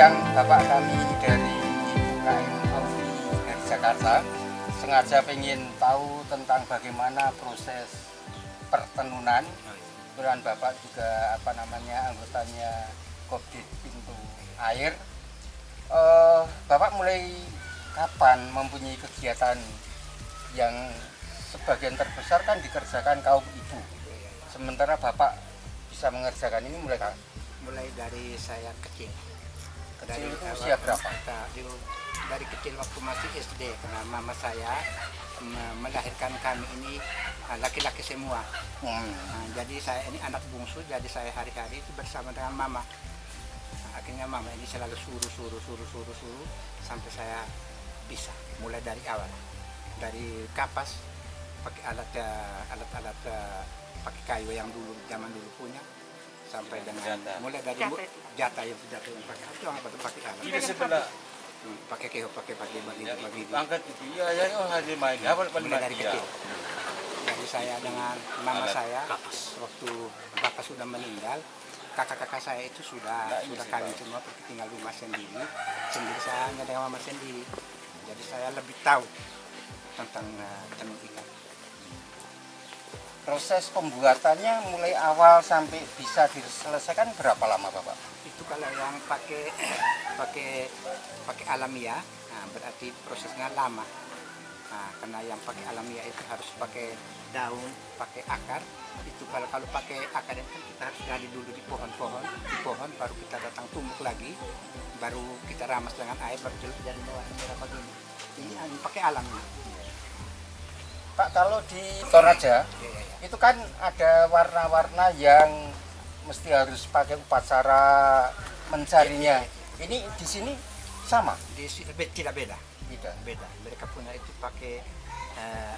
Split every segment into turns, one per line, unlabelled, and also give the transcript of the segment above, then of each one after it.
siang Bapak, kami dari UKM Audi dari Jakarta. Sengaja pengen tahu tentang bagaimana proses pertenunan. Kebetulan Bapak juga anggotanya Kopdit Pintu Air. Bapak mulai kapan mempunyai kegiatan yang sebagian terbesar kan dikerjakan kaum ibu, sementara Bapak bisa mengerjakan ini mulai kapan?
Mulai dari saya kecil.
Kecil itu usia berapa?
Dari kecil waktu masih SD, karena mama saya melahirkan kami ini laki-laki semua. Nah, jadi saya ini anak bungsu, jadi saya hari-hari itu bersama dengan mama. Nah, akhirnya mama ini selalu suruh sampai saya bisa. Mulai dari awal, dari kapas pakai alat pakai kayu yang dulu zaman dulu punya, sampai dengan mulai dari jata yang pakai itu pakai alat.
Ini sebelah
pakai keho, pakai bagi
angkat itu ya oh hadir main apa
mulai dari kecil. Jadi saya dengan mama saya waktu bapak sudah meninggal, kakak-kakak saya itu sudah kawin semua, pergi tinggal rumah sendiri saya hanya dengan mama sendiri. Jadi saya lebih tahu tentang tenun ikat.
Proses pembuatannya mulai awal sampai bisa diselesaikan berapa lama Bapak?
Itu kalau yang pakai alamiah, nah, berarti prosesnya lama. Nah, karena yang pakai alamiah itu harus pakai daun, pakai akar. Itu kalau pakai akar itu kan kita harus gali dulu di pohon, baru kita datang tumbuk lagi, baru kita ramas dengan air, baru jadi merah begini. Ini pakai alamiah.
Pak, kalau di Toraja itu kan ada warna-warna yang mesti harus pakai upacara mencarinya. Ini di sini sama?
Di sini tidak beda. Beda. Mereka punya itu pakai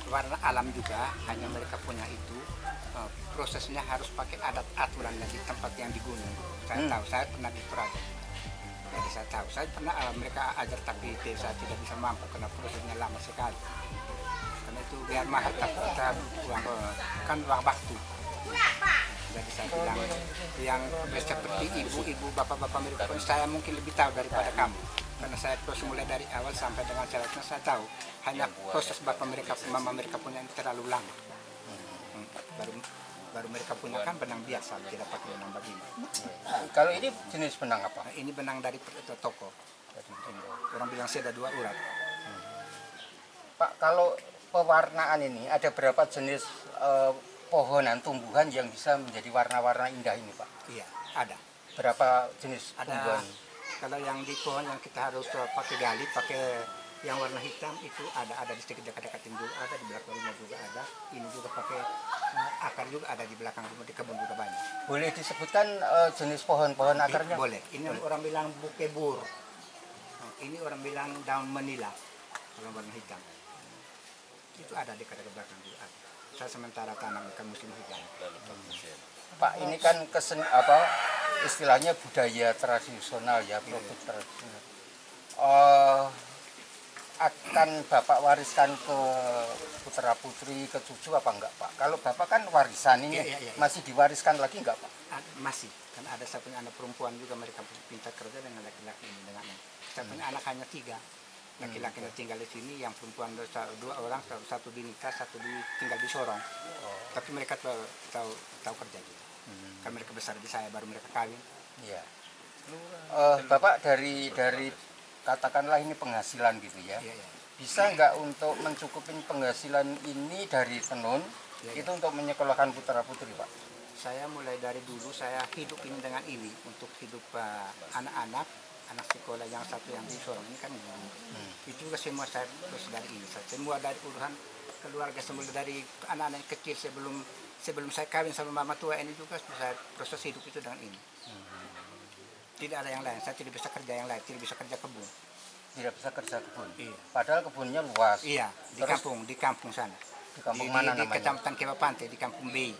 warna alam juga, hanya mereka punya itu prosesnya harus pakai adat aturannya di tempat yang di gunung. Saya tahu, saya pernah di Toraja. Jadi saya tahu, saya pernah mereka ajar, tapi saya tidak bisa mampu karena prosesnya lama sekali. Karena itu biar mahal, tapi kita uang waktu. Jadi saya bilang yang seperti ibu-ibu, bapak-bapak mereka pun saya mungkin lebih tahu daripada kamu. Karena saya proses mulai dari awal sampai dengan selanjutnya saya tahu. Hanya proses bapak mereka, mama mereka punya terlalu lama. Baru mereka punya kan benang biasa, tidak pakai benang begini.
Kalau ini jenis benang apa?
Nah, ini benang dari toko. Orang bilang saya ada 2 urat.
Pak, kalau pewarnaan ini ada berapa jenis pohonan, tumbuhan yang bisa menjadi warna-warna indah ini Pak?
Iya, ada.
Berapa jenis
Ada.
tumbuhan?
Kalau yang di pohon yang kita harus pakai gali, pakai yang warna hitam itu ada di sekitar dekat juga, ada di belakang rumah juga ada. Ini juga pakai akar juga ada di belakang rumah, di kebun juga banyak.
Boleh disebutkan jenis pohon-pohon akarnya?
Boleh. Ini orang bilang bukebur. Ini orang bilang daun menila. Kalau warna hitam. Itu ada di dekat belakang juga ada. Saya sementara tanam ikan musim hujan.
Pak, ini kan istilahnya budaya tradisional ya, produk tradisional. Akan Bapak wariskan ke putra putri, ke cucu apa enggak Pak? Kalau Bapak kan warisan ini masih diwariskan lagi enggak Pak?
Masih, kan ada saya punya anak perempuan juga, mereka pintar kerja dengan laki-laki ini dengan ini. Saya punya anak hanya 3. Laki-laki yang tinggal di sini, yang perempuan 2 orang, satu di nikah, satu tinggal di Sorong. Tapi mereka tahu kerja juga. Kan mereka besar di saya, baru mereka kawin.
Iya. Bapak dari katakanlah ini penghasilan gitu ya. Bisa nggak untuk mencukupin penghasilan ini dari tenun itu untuk menyekolahkan putra putri Pak?
Saya mulai dari dulu saya hidup ini dengan ini untuk hidup anak sekolah, yang satu yang di Sorong ini kan guru. Itu juga semua saya terus dari ini. Semua dari urusan keluarga, semula dari anak-anak kecil sebelum saya kawin sama mama tua ini juga saya proses hidup itu dengan ini. Tidak ada yang lain, saya tidak bisa kerja yang lain, tidak bisa kerja kebun.
Tidak bisa kerja kebun?
Iya.
Padahal kebunnya luas?
Iya, di kampung sana.
Di kampung mana namanya?
Di Kecamatan Kepa Pantai, di Kampung B.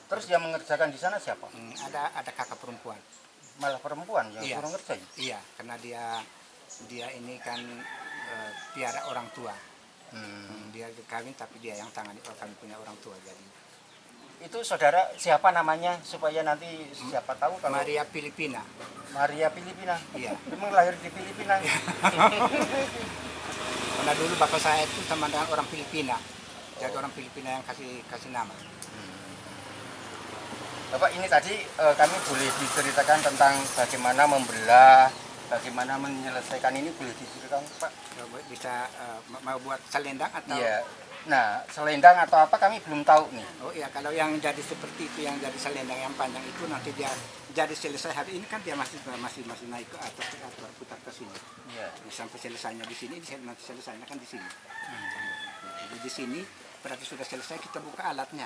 Terus yang mengerjakan di sana siapa?
Ada kakak perempuan.
Malah perempuan yang suruh ngerjain?
Iya, karena dia ini kan piara orang tua. Dia kawin tapi dia yang tangani, kami punya orang tua. Jadi
itu saudara siapa namanya supaya nanti siapa tahu kalau
Maria Filipina.
Maria Filipina.
Iya.
Memang lahir di Filipina.
Karena dulu bapak saya itu teman dengan orang Filipina. Jadi orang Filipina yang kasih nama.
Bapak, ini tadi kami boleh diceritakan tentang bagaimana membelah, bagaimana menyelesaikan ini, boleh diceritakan Pak?
Bisa mau buat selendang atau?
Iya. Nah, selendang atau apa kami belum tahu nih.
Oh iya, kalau yang jadi seperti itu, yang jadi selendang yang panjang itu nanti dia jadi selesai hari ini kan dia masih naik ke atas atau putar ke sini.
Iya.
Sampai selesainya di sini, nanti selesainya kan di sini. Jadi di sini berarti sudah selesai, kita buka alatnya.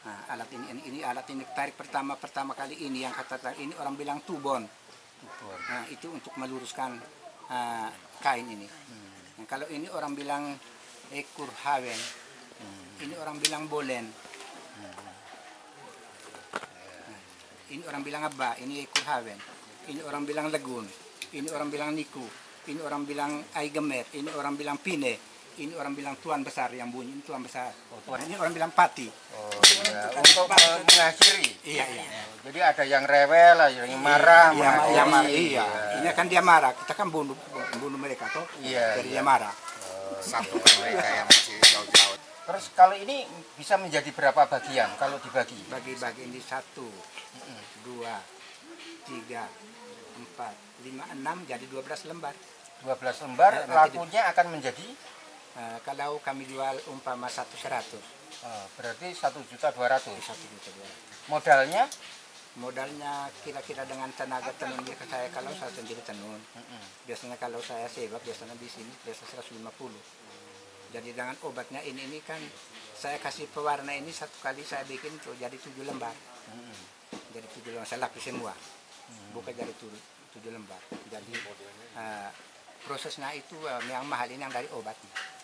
Nah, alat ini alat ini tarik pertama kali ini yang kata ini orang bilang tubon. Nah, itu untuk meluruskan kain ini. Nah, kalau ini orang bilang ekur hawen, ini orang bilang bolen. Nah, ini orang bilang abba, ini ekur hawen. Ini orang bilang legun, ini orang bilang niku, ini orang bilang aigemer, ini orang bilang pine. Ini orang bilang tuan besar yang bunyi, ini tuan besar. Tuan ini orang bilang pati.
Iya. Untuk mengakhiri.
Iya.
Jadi ada yang rewel, ada yang marah.
Iya. Ini kan dia marah. Kita kan bunuh mereka toh.
Iya.
Jadi dia marah.
Satu mereka yang masih jauh-jauh.
Terus kalau ini bisa menjadi berapa bagian kalau dibagi?
Bagi ini 1, 2, 3, 4, 5, 6 jadi 12 lembar.
12 lembar, lakunya akan menjadi?
Kalau kami jual umpama 100.
Berarti 1.200.000.
1.200.000.
Modalnya?
Modalnya kira-kira dengan tenaga tenun saya, kalau saya sendiri tenun. Biasanya kalau saya sewa, biasanya di sini biasa 150. Jadi dengan obatnya ini kan saya kasih pewarna ini satu kali saya bikin tuh jadi 7 lembar. Jadi 7 lembar saya lapis semua. Bukan jadi 7 lembar. Jadi prosesnya itu yang mahal ini yang dari obatnya.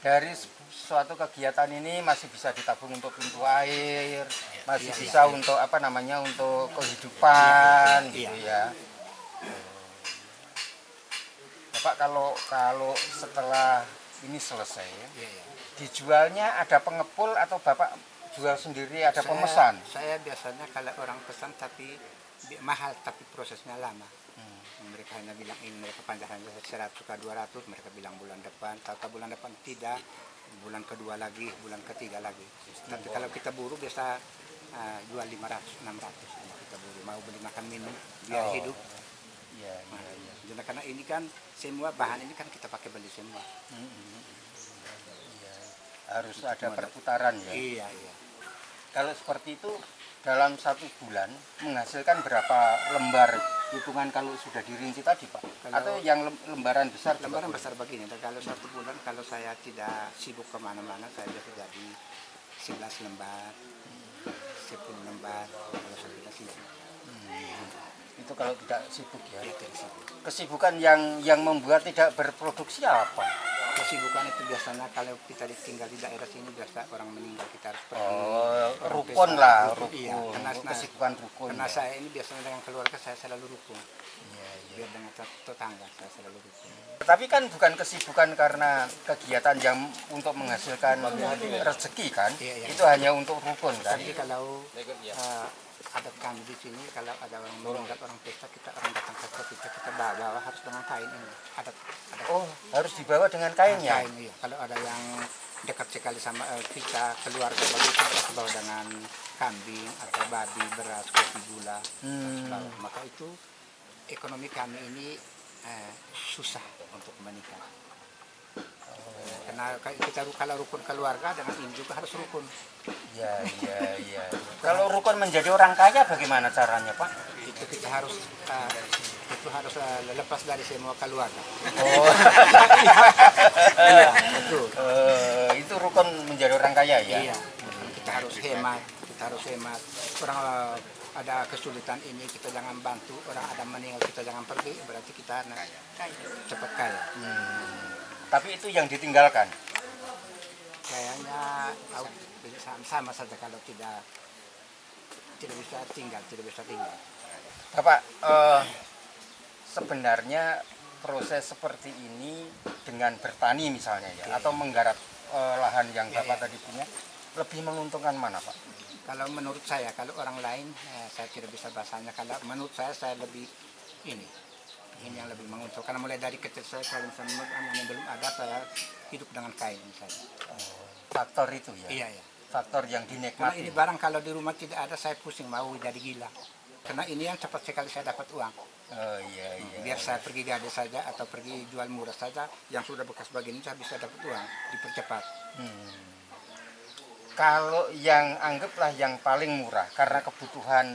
Dari suatu kegiatan ini masih bisa ditabung untuk pintu air, masih bisa untuk apa namanya, untuk kehidupan gitu ya. Bapak, kalau setelah ini selesai dijualnya ada pengepul atau Bapak jual sendiri, ada pemesan?
Saya biasanya kalau orang pesan tapi mahal, tapi prosesnya lama. Mereka hanya bilang ini, mereka panjangnya 100 ke 200, mereka bilang bulan depan, tahu bulan depan tidak, bulan kedua lagi, bulan ketiga lagi. Tapi kalau kita buru biasa jual 500, 600 kita buru, mau beli makan minum biar hidup.
Iya.
Jadi karena ini kan semua bahan ini kan kita pakai beli semua.
Harus ada perputaran ya.
Iya.
Kalau seperti itu dalam 1 bulan menghasilkan berapa lembar, hitungan kalau sudah dirinci tadi Pak? Atau yang lembaran besar?
Lembaran besar begini. Dan kalau 1 bulan kalau saya tidak sibuk kemana-mana, saya bisa jadi 11 lembar, 10 lembar kalau saya tidak sibuk.
Itu kalau tidak sibuk ya.
Iya, tidak sibuk.
Kesibukan yang membuat tidak berproduksi apa?
Kesibukan itu biasanya kalau kita tinggal di daerah sini biasa orang meninggal kita harus pergi.
Rukun lah, rukun.
Iya,
Kesibukan rukun.
Karena
ya.
saya ini biasanya dengan keluarga saya selalu rukun. Biar dengan tetangga saya selalu rukun.
Tapi kan bukan kesibukan karena kegiatan yang untuk menghasilkan rezeki kan?
Iya.
Itu hanya untuk rukun kan?
Tapi kalau adat kami di sini, kalau ada orang meninggal, orang pesta, orang datang ke kita bawa harus dengan kain ini. Adat.
Oh, harus dibawa dengan kainnya?
Kain, iya. Kalau ada yang dekat sekali sama kita, keluarga begitu, harus bawa dengan kambing atau babi, beras, kopi, gula. Maka itu ekonomi kami ini susah untuk menikah. Karena kita kalau rukun keluarga dengan ini juga harus rukun.
Iya. Kalau rukun menjadi orang kaya bagaimana caranya Pak?
Itu kita harus lepas dari semua keluarga.
Oh.
Betul.
Itu rukun menjadi orang kaya ya?
Iya. Kita harus hemat. Orang ada kesulitan ini kita jangan bantu. Orang ada meninggal kita jangan pergi. Berarti kita cepat kaya.
Tapi itu yang ditinggalkan?
Kayaknya sama saja kalau tidak bisa tinggal.
Bapak, sebenarnya proses seperti ini dengan bertani misalnya ya, atau menggarap lahan yang
Iya,
Bapak
iya.
tadi punya, lebih menguntungkan mana Pak?
Kalau menurut saya, kalau orang lain saya tidak bisa bahasanya. Kalau menurut saya lebih ini yang lebih menguntungkan. Karena mulai dari kecil saya kalau misalnya anaknya belum ada, saya hidup dengan kain misalnya.
Faktor itu ya?
Iya, iya.
Faktor yang
Karena
dinikmati.
ini barang kalau di rumah tidak ada, saya pusing mau jadi gila. Karena ini yang cepat sekali saya dapat uang.
Oh iya iya.
Biar saya pergi gade saja atau pergi jual murah saja, yang sudah bekas begini saya bisa dapat uang, dipercepat.
Kalau yang anggaplah yang paling murah karena kebutuhan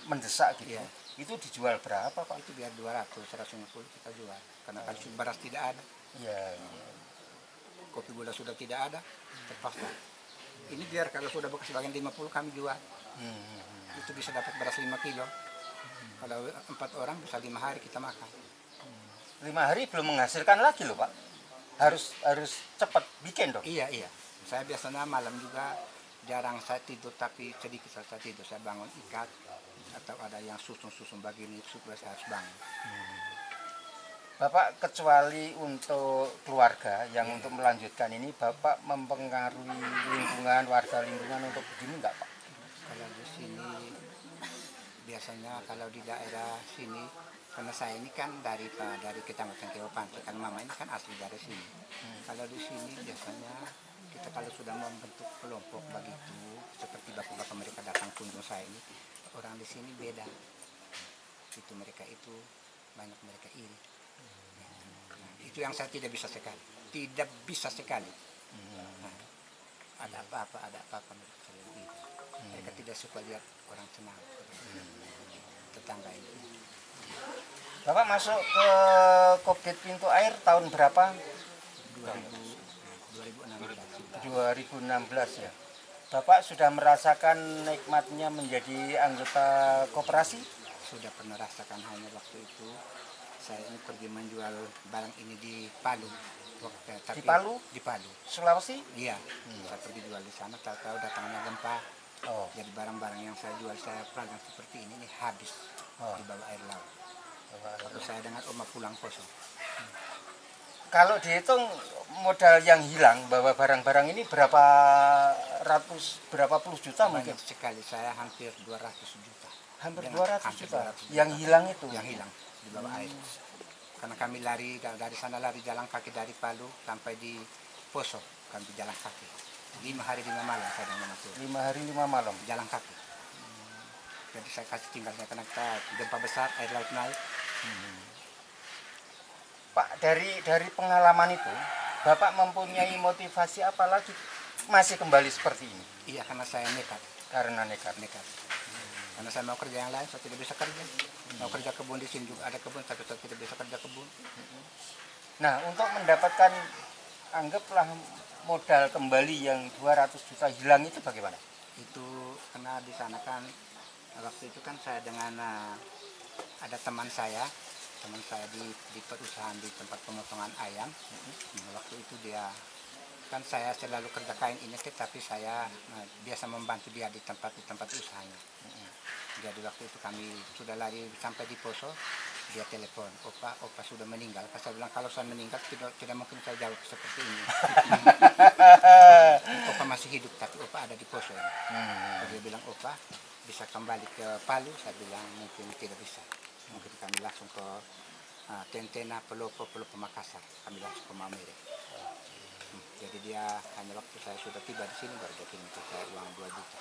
mendesak gitu,
Iya.
itu dijual berapa Pak?
Itu biar 200, 150 kita jual. Karena kan beras tidak ada,
Iya, iya.
kopi gula sudah tidak ada, terpaksa. Ini biar kalau sudah bekas bagian 50 kami jual. Itu bisa dapat beras 5 kilo. Kalau 4 orang bisa 5 hari kita makan.
5 hari belum menghasilkan lagi loh Pak. Harus cepat bikin dong.
Iya, iya. Saya biasanya malam juga jarang saya tidur, tapi sedikit saya tidur. Saya bangun ikat atau ada yang susun-susun begini supaya saya harus bangun.
Bapak kecuali untuk keluarga yang untuk melanjutkan ini, Bapak mempengaruhi lingkungan, warga lingkungan untuk begini enggak Pak?
Kalau di sini biasanya kalau di daerah sini, karena saya ini kan dari Kecamatan Keopanto, kan mama ini kan asli dari sini. Kalau di sini biasanya kita kalau sudah membentuk kelompok begitu, seperti bapak-bapak mereka datang kunjung saya ini, orang di sini beda. Itu mereka itu banyak mereka iri. Nah, itu yang saya tidak bisa sekali. Tidak bisa sekali. Nah, ada apa-apa mereka selalu iri. Mereka tidak suka lihat orang senang. Tetangga ini.
Bapak masuk ke Kobit Pintu Air tahun berapa? 2016 ya. Bapak sudah merasakan nikmatnya menjadi anggota koperasi?
Sudah pernah rasakan, hanya waktu itu saya ini pergi menjual barang ini di Palu.
Di Palu?
Di Palu.
Sulawesi?
Iya. Saya pergi jual di sana, tahu-tahu datangnya gempa.
Oh.
Jadi barang-barang yang saya jual, saya peragang seperti ini habis di bawah air laut. Lalu saya dengan oma pulang kosong.
Kalau dihitung modal yang hilang bahwa barang-barang ini berapa puluh juta mungkin?
Banyak sekali, saya hampir 200 juta.
Hampir
Dengan
200
hampir
juta.
200 juta.
Yang hilang itu?
Yang hilang di bawah air. Karena kami lari dari sana, lari jalan kaki dari Palu sampai di Poso, kami jalan kaki. 5 hari 5 malam saya dengan itu.
5 hari 5 malam.
Jalan kaki. Jadi saya kasih tinggalnya karena kita gempa besar, air laut naik.
Pak, dari pengalaman itu, Bapak mempunyai motivasi apa lagi masih kembali seperti ini?
Iya, karena saya nekat.
Karena nekat.
Karena saya mau kerja yang lain, saya tidak bisa kerja. Mau kerja kebun di sini juga ada kebun, tapi saya tidak bisa kerja kebun.
Nah, untuk mendapatkan anggaplah modal kembali yang 200 juta hilang itu bagaimana?
Itu karena di sana kan waktu itu kan saya dengan ada teman saya di perusahaan di tempat pemotongan ayam. Waktu itu dia kan saya selalu kerja kain ini, tapi saya biasa membantu dia di tempat usahanya. Jadi waktu itu kami sudah lari sampai di Poso, dia telepon, opa sudah meninggal. Pas saya bilang kalau saya meninggal tidak mungkin saya jawab seperti ini. Opa masih hidup tapi opa ada di Poso ini. Dia bilang opa bisa kembali ke Palu, saya bilang mungkin tidak bisa. Mungkin kami langsung ke Tentena, Pelopo Makassar, kami langsung ke Mamere. Jadi dia hanya waktu saya sudah tiba di sini baru dia kirim ke saya uang 2 juta.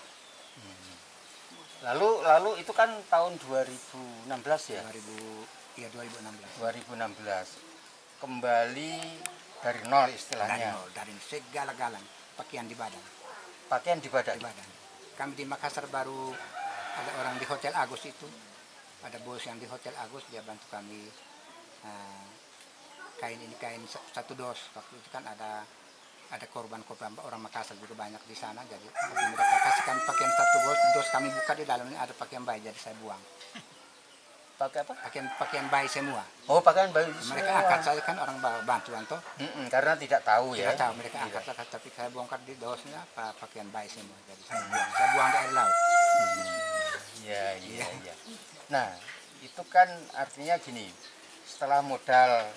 Lalu itu kan tahun 2016 ya?
2016.
2016. Kembali dari nol istilahnya.
Dari segala-galanya, pakaian di badan.
Pakaian di badan.
Kami di Makassar baru ada orang di Hotel Agus itu. Ada bos yang di Hotel Agus, dia bantu kami kain satu dos. Waktu itu kan ada korban orang Makassar juga banyak di sana, jadi mereka kasih kami pakaian satu dos, kami buka di dalamnya ada pakaian bayi, jadi saya buang.
Pakai apa?
Pakaian bayi semua.
Oh, pakaian bayi
Mereka
semua.
angkat saya kan orang bantuan toh.
Karena tidak tahu ya.
Tidak tahu mereka angkat, tapi saya bongkar di dosnya pakaian bayi semua, jadi saya buang di air laut.
Iya. Nah, itu kan artinya gini, setelah modal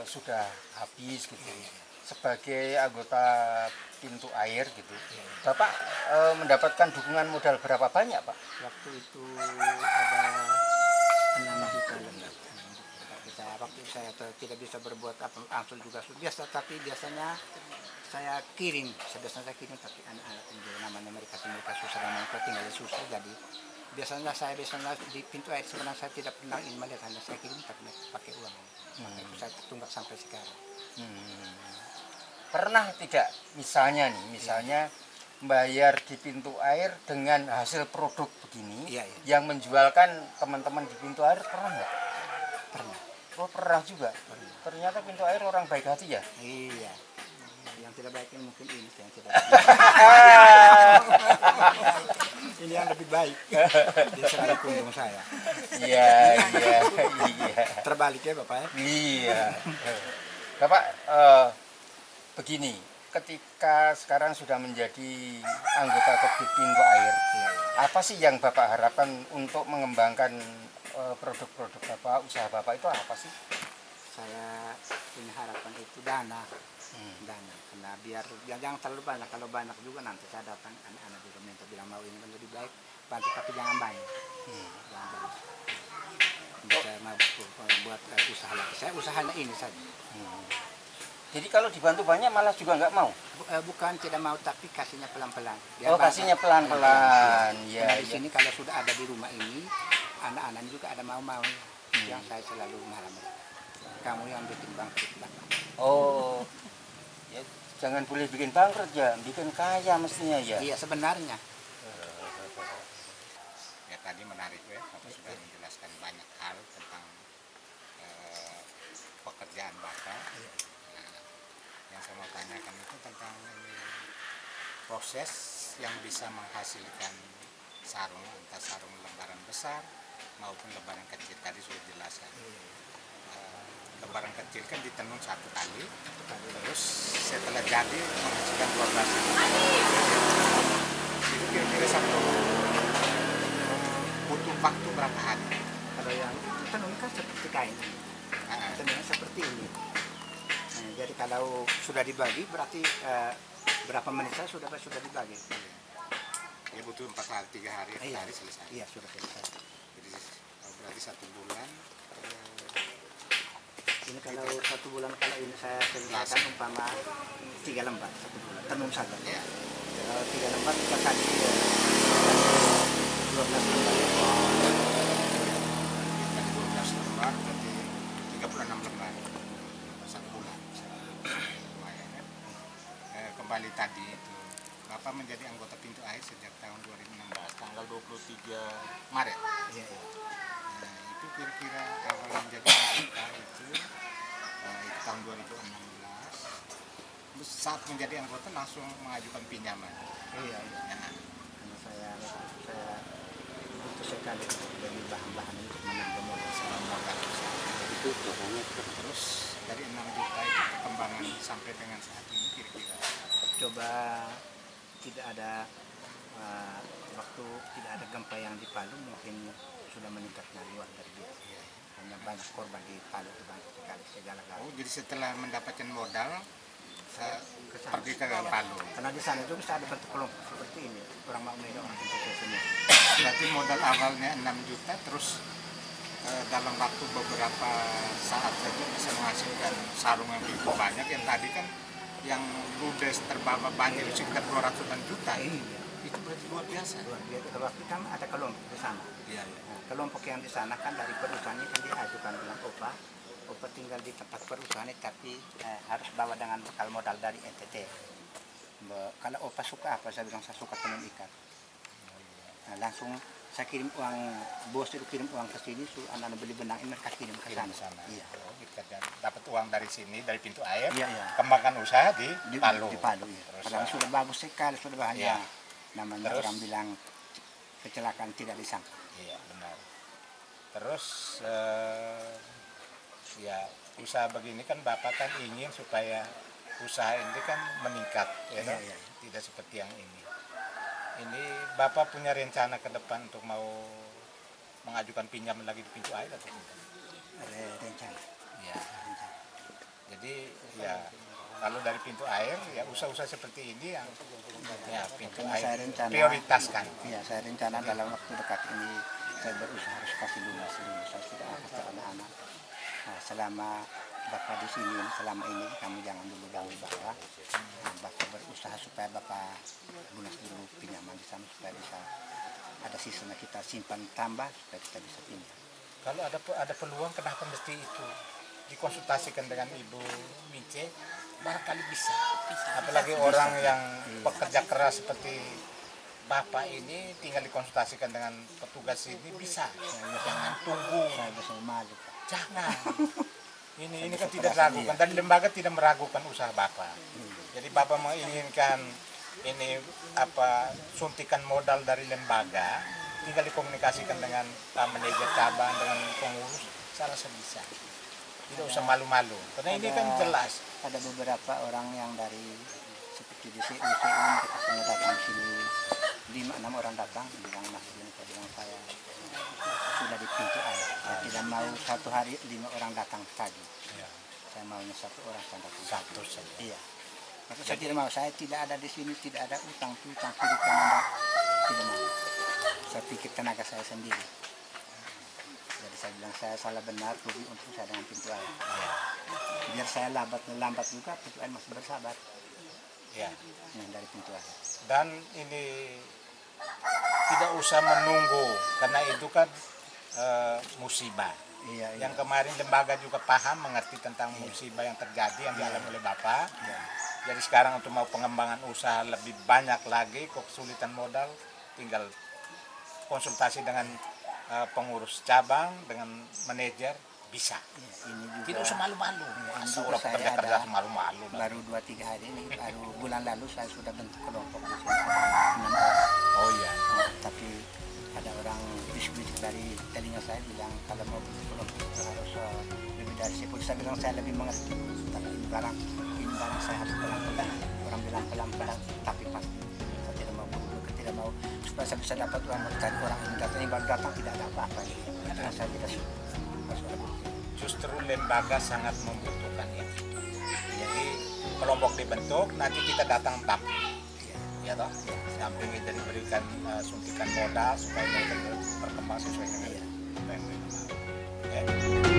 sudah habis gitu. sebagai anggota pintu air gitu, Bapak mendapatkan dukungan modal berapa banyak, Pak?
Waktu itu ada 6 juta lebih. Waktu saya tidak bisa berbuat apa langsung juga biasa, tapi biasanya saya kirim, tapi anak-anak juga namanya mereka susah dan mereka tinggal susah, jadi biasanya di pintu air sebenarnya saya tidak pernah ingin melihat, hanya saya kirim tapi pakai uang. Maka itu saya tunggak sampai sekarang.
Pernah tidak misalnya bayar di pintu air dengan hasil produk begini yang menjualkan teman-teman di pintu air, pernah nggak?
Pernah.
Oh, pernah juga. Ternyata pintu air orang baik hati ya?
Iya. Yang tidak baik ini mungkin ini yang tidak ini yang lebih baik. Dia selalu kunjung saya.
Iya.
Terbalik ya Bapak ya?
Iya. Bapak, begini, ketika sekarang sudah menjadi anggota Kodim Pintu Air, apa sih yang Bapak harapkan untuk mengembangkan produk-produk Bapak, usaha Bapak itu apa sih?
Saya punya harapan itu dana, karena biar jangan terlalu banyak. Kalau banyak juga nanti saya datang anak-anak juga minta bilang mau ini lebih baik bantu, tapi jangan banyak. Saya mau buat usaha lagi. Saya usahanya ini saja.
Jadi kalau dibantu banyak malah juga nggak mau?
Bukan tidak mau, tapi kasihnya pelan-pelan.
Kasihnya pelan-pelan.
Nah, di sini kalau sudah ada di rumah ini, anak-anak juga ada mau-mau. Yang saya selalu marah mereka. Kamu yang bikin bangkrut Bapak.
Oh, ya, jangan boleh bikin bangkrut ya, bikin kaya mestinya ya.
Iya sebenarnya.
Ya tadi menarik ya, Bapak sudah menjelaskan banyak hal tentang pekerjaan Bapak. Nah, yang saya mau tanyakan itu tentang proses yang bisa menghasilkan sarung, entah sarung lembaran besar maupun lembaran kecil. Tadi sudah dijelaskan. Lembaran kecil kan ditenun satu kali, terus setelah jadi menghasilkan 12. Itu kira-kira satu butuh waktu berapa hari?
Kalau yang tenun kan seperti kain, tenunnya seperti ini. Nah, jadi kalau sudah dibagi berarti berapa menit saya sudah dibagi.
Ya butuh 4 hari, 3 hari, 4 hari selesai.
Iya sudah selesai.
Jadi berarti 1 bulan.
Ini kalau 1 bulan, kalau ini saya selesaikan umpama 3 lembar 1 bulan tenun saja.
Ya.
Kalau 3 lembar kita kali 12 lembar.
12 lembar berarti 36 lembar 1 bulan. Lumayan ya. Kembali tadi itu Bapak menjadi anggota Pintu Air sejak tahun 2016 tanggal 23 Maret.
Iya.
Nah, itu kira-kira awal menjadi anggota itu tahun 2016. Saat menjadi anggota langsung mengajukan pinjaman.
Iya.
Nah,
Karena saya butuh sekali untuk beli bahan-bahan untuk menambah modal saya.
itu terus dari 6 juta itu perkembangan sampai dengan saat ini kira-kira.
Coba tidak ada waktu tidak ada gempa yang di Palu, mungkin sudah meningkatnya luar dari biasa. Hanya banyak korban di Palu itu banyak sekali segala-galanya.
Oh, jadi setelah mendapatkan modal saya pergi ke Palu.
Karena di sana juga bisa ada bentuk kelompok seperti ini, orang mau media orang bentuk sini.
Berarti modal awalnya 6 juta terus dalam waktu beberapa saat saja bisa menghasilkan sarung yang begitu banyak. Yang tadi kan yang ludes terbawa banjir sekitar 200-an juta.
Iya.
Itu berarti luar biasa.
Luar biasa. Waktu kan ada kelompok di sana.
Iya.
Nah, kelompok yang di sana kan dari perusahaannya kan diajukan bilang Opa tinggal di tempat perusahaan tapi harus bawa dengan bekal modal dari NTT. Kalau Opa suka apa, saya bilang saya suka tenun ikat. Nah, langsung saya kirim uang, bos itu kirim uang ke sini, anak-anak beli benang, mereka kirim ke sana. Iya.
Dapat uang dari sini, dari Pintu Air,
Iya.
kembangkan usaha di Palu.
Di Palu, iya. Padahal sudah bagus sekali, sudah bahannya.
Iya.
Namanya
Terus,
orang bilang kecelakaan tidak disangka.
Iya, benar. Terus ya usaha begini kan Bapak kan ingin supaya usaha ini kan meningkat, ya kan?
Iya.
Tidak seperti yang ini. Ini Bapak punya rencana ke depan untuk mau mengajukan pinjaman lagi di Pintu Air atau tidak?
Ada rencana.
Ya. Jadi ya Kalau dari pintu air, ya usaha-usaha seperti ini yang ya pintu
Saya
air
rencana-
prioritaskan.
Iya, saya rencana dalam waktu dekat ini saya berusaha harus kasih lunas ini. Saya sudah kasih anak-anak. Nah, selama Bapak di sini, selama ini kamu jangan dulu ganggu Bapak. Nah, Bapak berusaha supaya Bapak lunas dulu pinjaman di sana supaya bisa ada sisanya kita simpan tambah supaya kita bisa pinjam.
Kalau ada peluang, kenapa mesti itu dikonsultasikan dengan Ibu Mince? Barangkali bisa. Apalagi orang yang pekerja keras seperti Bapak ini tinggal dikonsultasikan dengan petugas ini bisa. Jangan tunggu.
Saya bisa malu, Pak.
Jangan. Ini kan tidak diragukan dan lembaga tidak meragukan usaha Bapak. Jadi Bapak menginginkan ini suntikan modal dari lembaga, tinggal dikomunikasikan dengan manajer cabang, dengan pengurus, saya rasa bisa. Tidak usah malu-malu, karena ini kan jelas.
Ada beberapa orang yang dari seperti di CU mereka pernah datang sini 5-6 orang datang bilang Mas Bin, bilang saya sudah di pintu air. Saya tidak mau satu hari 5 orang datang pagi.
Ya.
Saya maunya 1 orang datang
Satu saja.
Iya. Maka saya tidak mau. Saya tidak ada di sini, tidak ada utang kiri kanan, tidak mau. Saya pikir tenaga saya sendiri. Jadi saya bilang saya salah benar rugi untuk saya dengan pintu air.
Ya.
Biar saya lambat juga pintu air masih bersabar.
Ya.
Nah, dari pintu air.
Dan ini tidak usah menunggu, karena itu kan musibah.
Iya, iya.
Yang kemarin lembaga juga paham, mengerti tentang musibah yang terjadi yang dialami oleh Bapak.
Iya.
Jadi sekarang untuk mau pengembangan usaha lebih banyak lagi, kesulitan modal, tinggal konsultasi dengan pengurus cabang, dengan manajer, bisa.
Iya, ini juga
Tidak usah malu-malu.
ini
Masa
juga
orang
saya
pekerja-kerja
ada
malu-malu.
baru 2-3 hari ini, baru bulan lalu saya sudah bentuk kelompok di sini ada 6 orang.
Oh iya.
Nah, tapi ada orang biskuit dari telinga saya bilang kalau mau bentuk kelompok itu harus lebih dari 10. Saya bilang saya lebih mengerti, tapi ini barang saya harus pelan-pelan. Orang bilang pelan-pelan, tapi pasti. Saya tidak mau buru-buru, tidak mau supaya saya bisa dapat uang cari orang ini datang, yang baru datang tidak ada apa-apa. Karena saya tidak suka.
Justru lembaga sangat membutuhkan ini. Jadi kelompok dibentuk, nanti kita datang damping, ya toh. Damping itu diberikan suntikan modal supaya mereka berkembang sesuai dengan apa yang mereka mau. Ya.